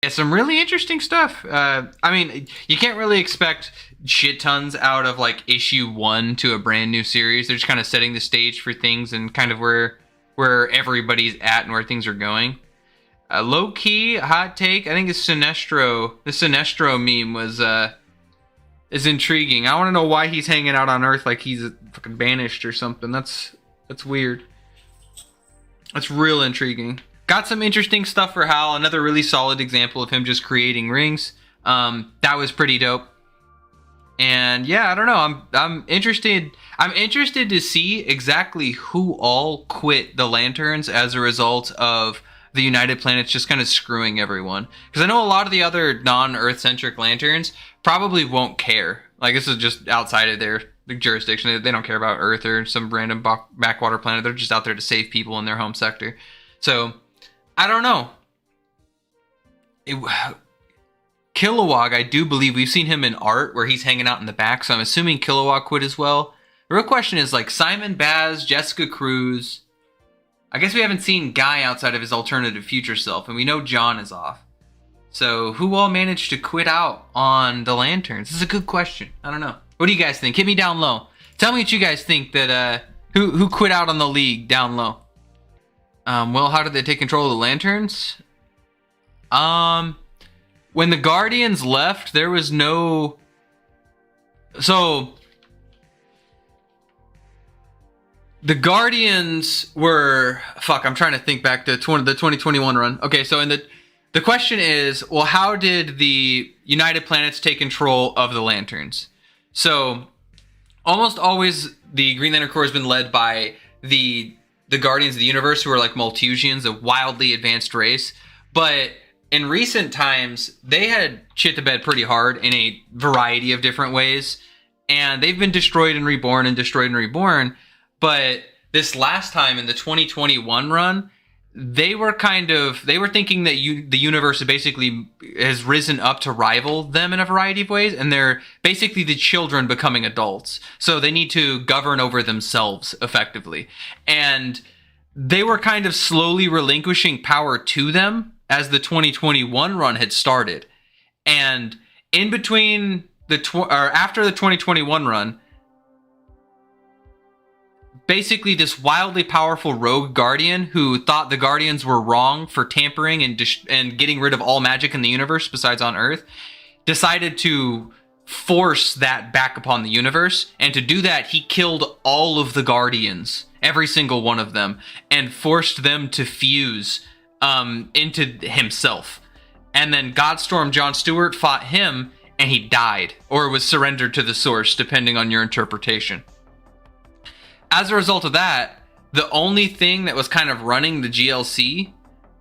It's some really interesting stuff. I mean, you can't really expect shit tons out of like issue 1 to a brand new series. They're just kind of setting the stage for things and kind of where everybody's at and where things are going. Low key hot take. I think the Sinestro meme was is intriguing. I want to know why he's hanging out on Earth like he's fucking banished or something. That's weird. That's real intriguing. Got some interesting stuff for Hal. Another really solid example of him just creating rings. That was pretty dope. And yeah, I don't know. I'm interested. I'm interested to see exactly who all quit the Lanterns as a result of the United Planets just kind of screwing everyone. Because I know a lot of the other non-Earth-centric Lanterns probably won't care. Like, this is just outside of their jurisdiction. They don't care about Earth or some random backwater planet. They're just out there to save people in their home sector. So I don't know. Kilowog, I do believe we've seen him in art where he's hanging out in the back, so I'm assuming Kilowog quit as well. The real question is like Simon Baz, Jessica Cruz. I guess we haven't seen Guy outside of his alternative future self, and we know John is off. So who all managed to quit out on the Lanterns? This is a good question. I don't know. What do you guys think? Hit me down low. Tell me what you guys think that who quit out on the League down low. Well, how did they take control of the Lanterns? When the Guardians left, there was no... So, the Guardians were... Fuck, I'm trying to think back to the 2021 run. Okay, so the question is, well, how did the United Planets take control of the Lanterns? So, almost always the Green Lantern Corps has been led by the Guardians of the Universe, who are like Malthusians, a wildly advanced race. But in recent times, they had shit to bed pretty hard in a variety of different ways. And they've been destroyed and reborn and destroyed and reborn. But this last time in the 2021 run, they were thinking that the universe basically has risen up to rival them in a variety of ways, and they're basically the children becoming adults. So they need to govern over themselves effectively. And they were kind of slowly relinquishing power to them as the 2021 run had started. And in between after the 2021 run, basically this wildly powerful rogue Guardian who thought the Guardians were wrong for tampering and getting rid of all magic in the universe besides on Earth, decided to force that back upon the universe. And to do that, he killed all of the Guardians, every single one of them, and forced them to fuse into himself. And then Godstorm John Stewart fought him, and he died, or was surrendered to the source, depending on your interpretation. As a result of that, the only thing that was kind of running the GLC,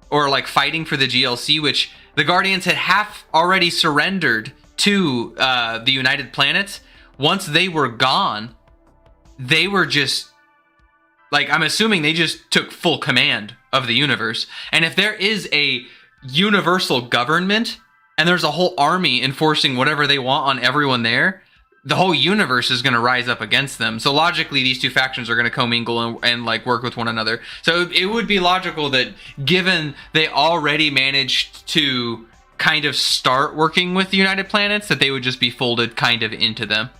or like fighting for the GLC, which the Guardians had half already surrendered to the United Planets, once they were gone, they were just, like, I'm assuming they just took full command of the universe. And if there is a universal government, and there's a whole army enforcing whatever they want on everyone there, the whole universe is going to rise up against them. So logically, these two factions are going to commingle and like work with one another. So it would be logical that given they already managed to kind of start working with the United Planets, that they would just be folded kind of into them.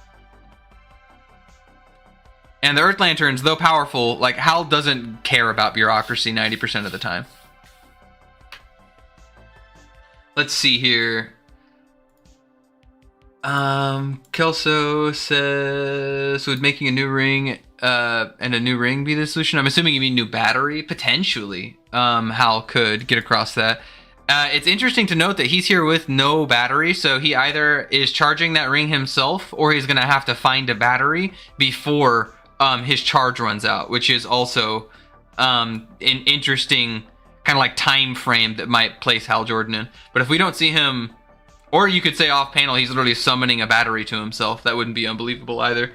And the Earth Lanterns, though powerful, like Hal doesn't care about bureaucracy 90% of the time. Let's see here. Kelso says, would making a new ring and a new ring be the solution? I'm assuming you mean new battery? Potentially. Hal could get across that. It's interesting to note that he's here with no battery, so he either is charging that ring himself, or he's going to have to find a battery before his charge runs out, which is also an interesting kind of like time frame that might place Haljordan in. But if we don't see him... Or you could say off panel, he's literally summoning a battery to himself. That wouldn't be unbelievable either,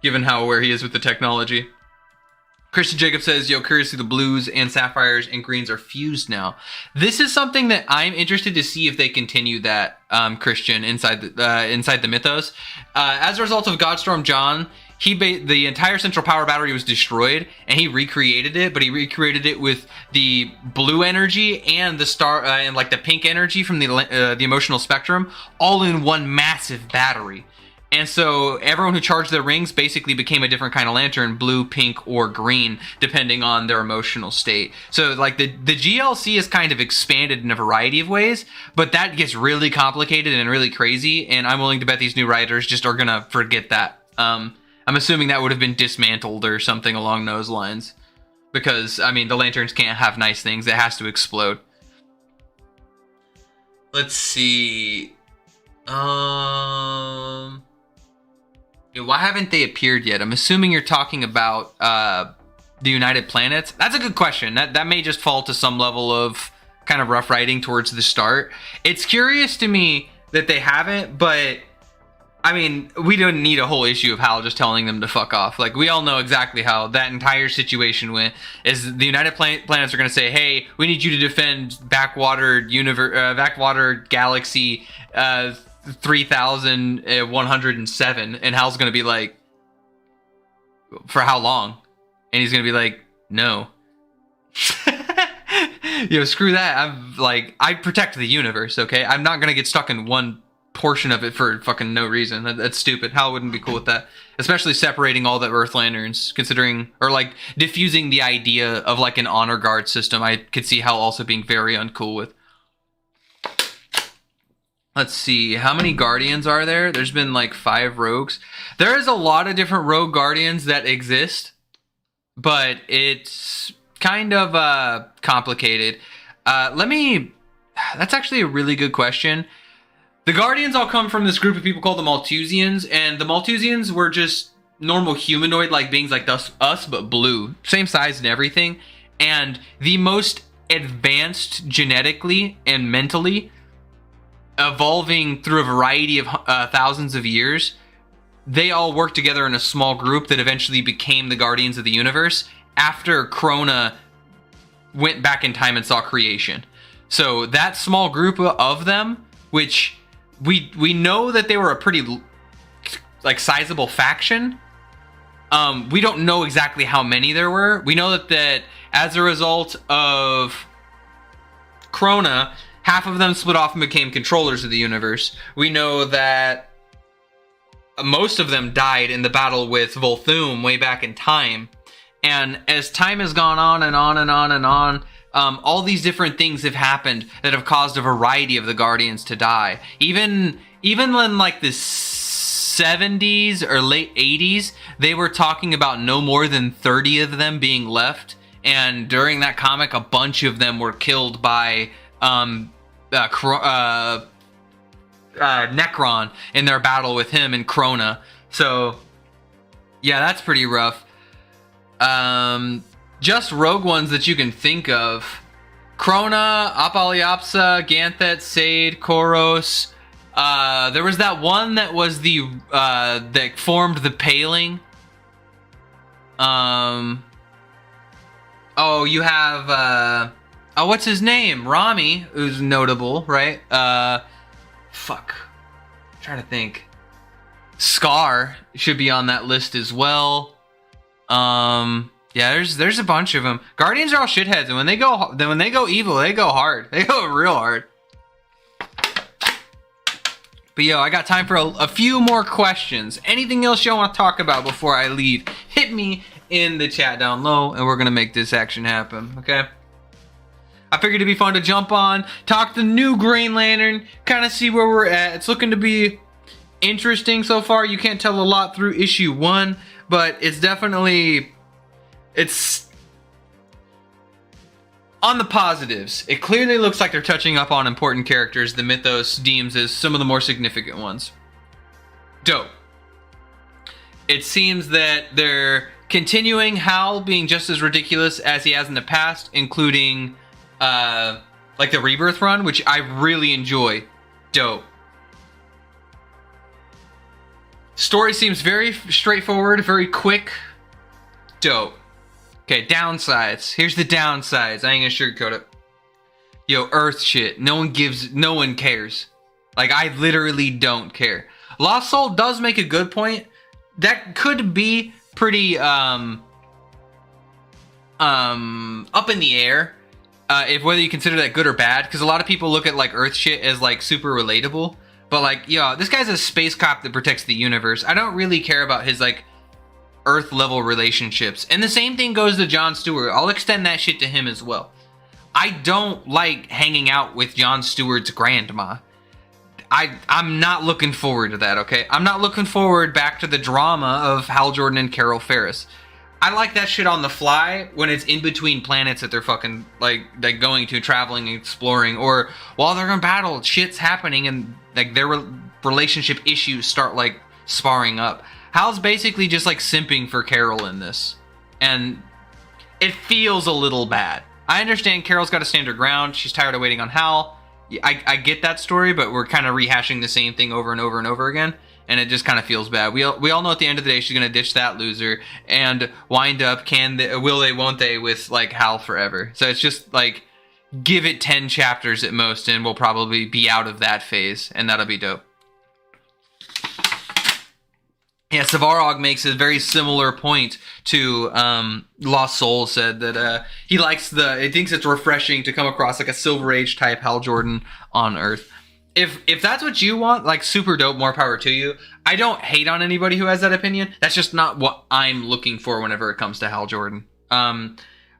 given how aware he is with the technology. Christian Jacob says, yo, curiously, the blues and sapphires and greens are fused now. This is something that I'm interested to see if they continue that, Christian, inside the mythos. As a result of Godstorm John, the entire central power battery was destroyed, and he recreated it, but he recreated it with the blue energy and the star and like the pink energy from the emotional spectrum, all in one massive battery. And so everyone who charged their rings basically became a different kind of lantern, blue, pink, or green, depending on their emotional state. So like the GLC is kind of expanded in a variety of ways, but that gets really complicated and really crazy. And I'm willing to bet these new writers just are gonna forget that. I'm assuming that would have been dismantled or something along those lines. Because, I mean, the lanterns can't have nice things. It has to explode. Let's see. Why haven't they appeared yet? I'm assuming you're talking about the United Planets. That's a good question. That may just fall to some level of kind of rough writing towards the start. It's curious to me that they haven't, but I mean, we don't need a whole issue of Hal just telling them to fuck off. Like, we all know exactly how that entire situation went. Is the United Planets are going to say, hey, we need you to defend backwater galaxy 3107, and Hal's gonna be like, for how long? And he's gonna be like, no. Screw that. I protect the universe, okay? I'm not gonna get stuck in one portion of it for fucking no reason. That's stupid. Hal wouldn't be cool with that, especially separating all the Earth lanterns, considering, or like diffusing the idea of like an honor guard system. I could see Hal also being very uncool with. Let's see, how many Guardians are there? There's been like 5 rogues. There is a lot of different rogue Guardians that exist, but it's kind of complicated. That's actually a really good question. The Guardians all come from this group of people called the Malthusians, and the Malthusians were just normal humanoid-like beings like us, but blue. Same size and everything. And the most advanced genetically and mentally, evolving through a variety of thousands of years, they all worked together in a small group that eventually became the Guardians of the Universe after Krona went back in time and saw creation. So that small group of them, which we know that they were a pretty like sizable faction. We don't know exactly how many there were. We know that as a result of Krona, half of them split off and became controllers of the universe. We know that most of them died in the battle with Volthoom way back in time. And as time has gone on and on and on and on, all these different things have happened that have caused a variety of the Guardians to die. Even in like the 70s or late 80s, they were talking about no more than 30 of them being left. And during that comic, a bunch of them were killed by Necron in their battle with him and Krona. So yeah, that's pretty rough. Just rogue ones that you can think of: Krona, Apaliapsa, Ganthet, Sade, Koros. There was that one that was the that formed the paling. Oh, you have oh, what's his name? Rami, who's notable, right? Fuck. I'm trying to think. Scar should be on that list as well. Yeah, there's a bunch of them. Guardians are all shitheads, and when they go evil, they go hard. They go real hard. But yo, I got time for a few more questions. Anything else y'all want to talk about before I leave? Hit me in the chat down low, and we're gonna make this action happen. Okay. I figured it'd be fun to jump on, talk the new Green Lantern, kind of see where we're at. It's looking to be interesting so far. You can't tell a lot through issue 1, but it's definitely, it's on the positives. It clearly looks like they're touching up on important characters the Mythos deems as some of the more significant ones. Dope. It seems that they're continuing Hal being just as ridiculous as he has in the past, including like the Rebirth run, which I really enjoy. Dope. Story seems very straightforward, very quick. Dope. Okay, downsides. Here's the downsides. I ain't gonna sugarcoat it. Yo, Earth shit. No one cares. Like, I literally don't care. Lost Soul does make a good point. that could be pretty up in the air, if whether you consider that good or bad, because a lot of people look at like Earth shit as like super relatable, but like, yo, this guy's a space cop that protects the universe. I don't really care about his like Earth level relationships, and the same thing goes to Jon Stewart. I'll extend that shit to him as well. I don't like hanging out with Jon Stewart's grandma. I'm not looking forward to that, okay? I'm not looking forward back to the drama of Hal Jordan and Carol Ferris. I like that shit on the fly when it's in between planets that they're fucking like going to, traveling, exploring, or while they're in battle, shit's happening and like their relationship issues start like sparring up. Hal's basically just like simping for Carol in this, and it feels a little bad. I understand Carol's got to stand her ground. She's tired of waiting on Hal. I get that story, but we're kind of rehashing the same thing over and over and over again, and it just kind of feels bad. We all know at the end of the day she's gonna ditch that loser and wind up will they won't they with like Hal forever. So it's just like, give it 10 chapters at most and we'll probably be out of that phase, and that'll be dope. Yeah, Savarog makes a very similar point to Lost Soul said that he thinks it's refreshing to come across like a Silver Age type Hal Jordan on Earth. If that's what you want, like super dope, more power to you. I don't hate on anybody who has that opinion. That's just not what I'm looking for whenever it comes to Hal Jordan.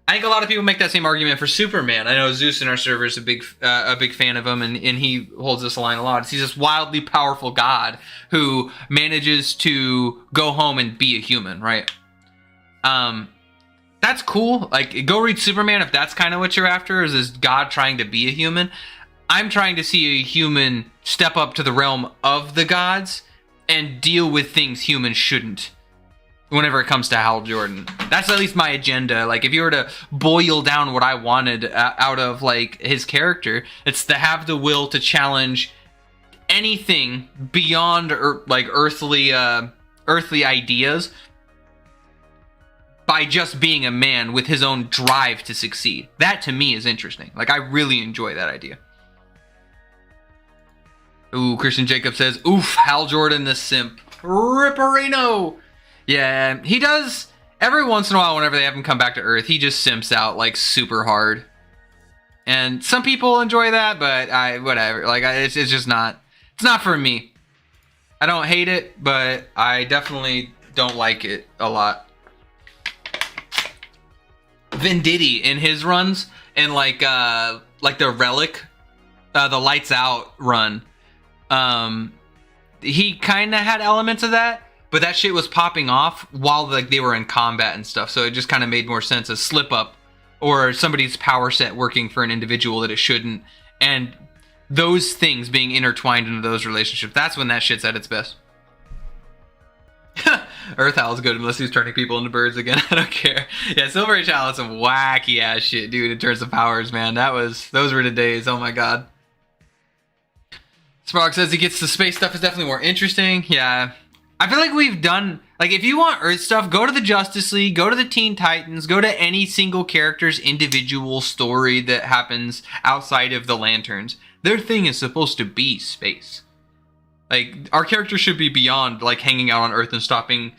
I think a lot of people make that same argument for Superman. I know Zeus in our server is a big fan of him, and he holds this line a lot. He's this wildly powerful god who manages to go home and be a human, right? That's cool. Like, go read Superman if that's kind of what you're after, is this god trying to be a human. I'm trying to see a human step up to the realm of the gods and deal with things humans shouldn't. Whenever it comes to Hal Jordan, that's at least my agenda. Like, if you were to boil down what I wanted out of like his character, it's to have the will to challenge anything beyond like earthly ideas by just being a man with his own drive to succeed. That to me is interesting. Like, I really enjoy that idea. Ooh, Christian Jacob says, oof, Hal Jordan the simp. Ripperino. Yeah, he does every once in a while. Whenever they have him come back to Earth, he just simps out like super hard, and some people enjoy that, but whatever. Like, it's just not. It's not for me. I don't hate it, but I definitely don't like it a lot. Venditti in his runs and like the Relic, the Lights Out run, he kind of had elements of that. But that shit was popping off while like they were in combat and stuff, so it just kind of made more sense. A slip up or somebody's power set working for an individual that it shouldn't, and those things being intertwined into those relationships. That's when that shit's at its best. Earth Hal is good unless he's turning people into birds again. I don't care. Yeah, Silver Age Hal had some wacky ass shit, dude. In terms of powers, man, those were the days. Oh my god. Spark says he gets the space stuff is definitely more interesting. Yeah. I feel like we've done, like, if you want Earth stuff, go to the Justice League, go to the Teen Titans, go to any single character's individual story that happens outside of the Lanterns. Their thing is supposed to be space. Like, our characters should be beyond, like, hanging out on Earth and stopping,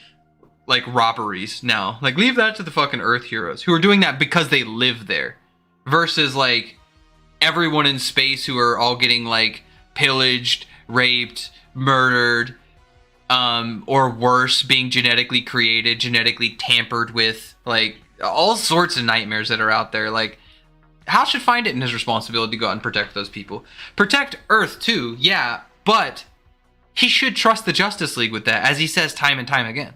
like, robberies now. Like, leave that to the fucking Earth heroes, who are doing that because they live there. Versus, like, everyone in space who are all getting, like, pillaged, raped, murdered, or worse, being genetically created, genetically tampered with, like, all sorts of nightmares that are out there. Like, Hal should find it in his responsibility to go out and protect those people. Protect Earth, too, yeah, but he should trust the Justice League with that, as he says time and time again.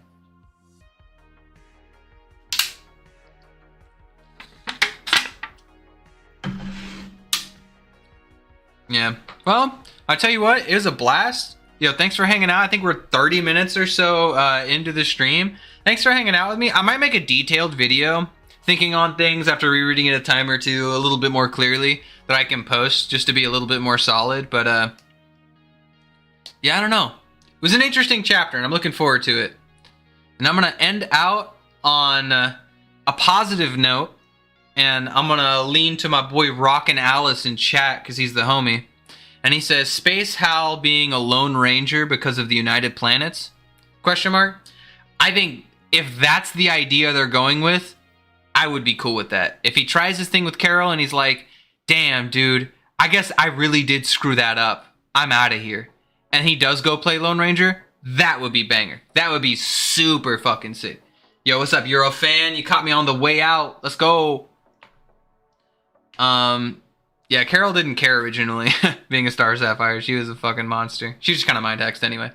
Yeah, well, I'll tell you what, it was a blast. Yo, thanks for hanging out. I think we're 30 minutes or so into the stream. Thanks for hanging out with me. I might make a detailed video thinking on things after rereading it a time or two a little bit more clearly that I can post just to be a little bit more solid. But yeah, I don't know. It was an interesting chapter and I'm looking forward to it. And I'm going to end out on a positive note. And I'm going to lean to my boy Rockin' Alice in chat because he's the homie. And he says, Space Hal being a Lone Ranger because of the United Planets? Question mark. I think if that's the idea they're going with, I would be cool with that. If he tries this thing with Carol and he's like, damn, dude, I guess I really did screw that up. I'm out of here. And he does go play Lone Ranger, that would be banger. That would be super fucking sick. Yo, what's up? You're a fan? You caught me on the way out. Let's go. Yeah, Carol didn't care originally, being a Star Sapphire. She was a fucking monster. She was just kind of mind hexed anyway.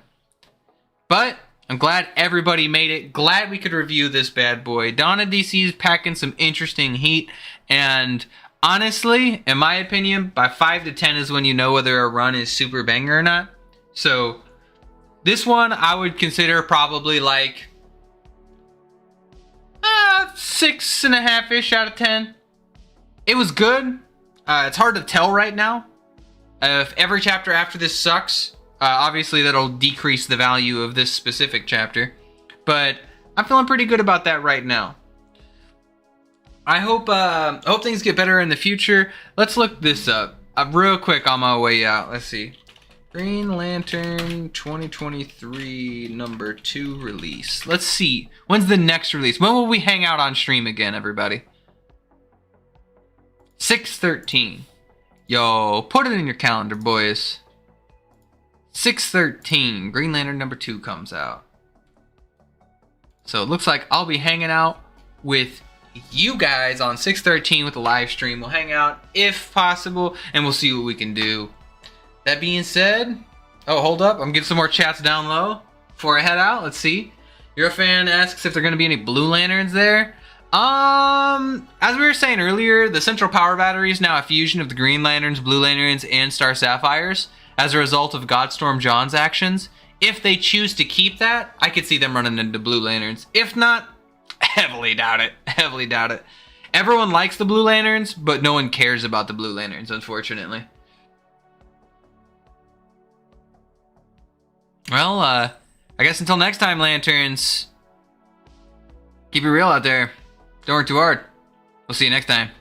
But I'm glad everybody made it. Glad we could review this bad boy. Dawn of DC is packing some interesting heat. And honestly, in my opinion, by 5 to 10 is when you know whether a run is super banger or not. So this one I would consider probably like 6.5-ish out of 10. It was good. It's hard to tell right now. If every chapter after this sucks, obviously that'll decrease the value of this specific chapter. But I'm feeling pretty good about that right now. I hope things get better in the future. Let's look this up real quick on my way out. Let's see. Green Lantern 2023 number 2 release. Let's see. When's the next release? When will we hang out on stream again, everybody? 6/13. Yo, put it in your calendar, boys. 6/13. Green Lantern number 2 comes out. So it looks like I'll be hanging out with you guys on 6/13 with a live stream. We'll hang out if possible, and we'll see what we can do. That being said, oh, hold up. I'm getting some more chats down low before I head out. Let's see. Your fan asks if there are going to be any blue lanterns there. As we were saying earlier, the central power battery is now a fusion of the Green Lanterns, Blue Lanterns, and Star Sapphires as a result of Godstorm John's actions. If they choose to keep that, I could see them running into Blue Lanterns. If not, heavily doubt it. Heavily doubt it. Everyone likes the Blue Lanterns, but no one cares about the Blue Lanterns, unfortunately. Well, I guess until next time, Lanterns, keep it real out there. Don't work too hard. We'll see you next time.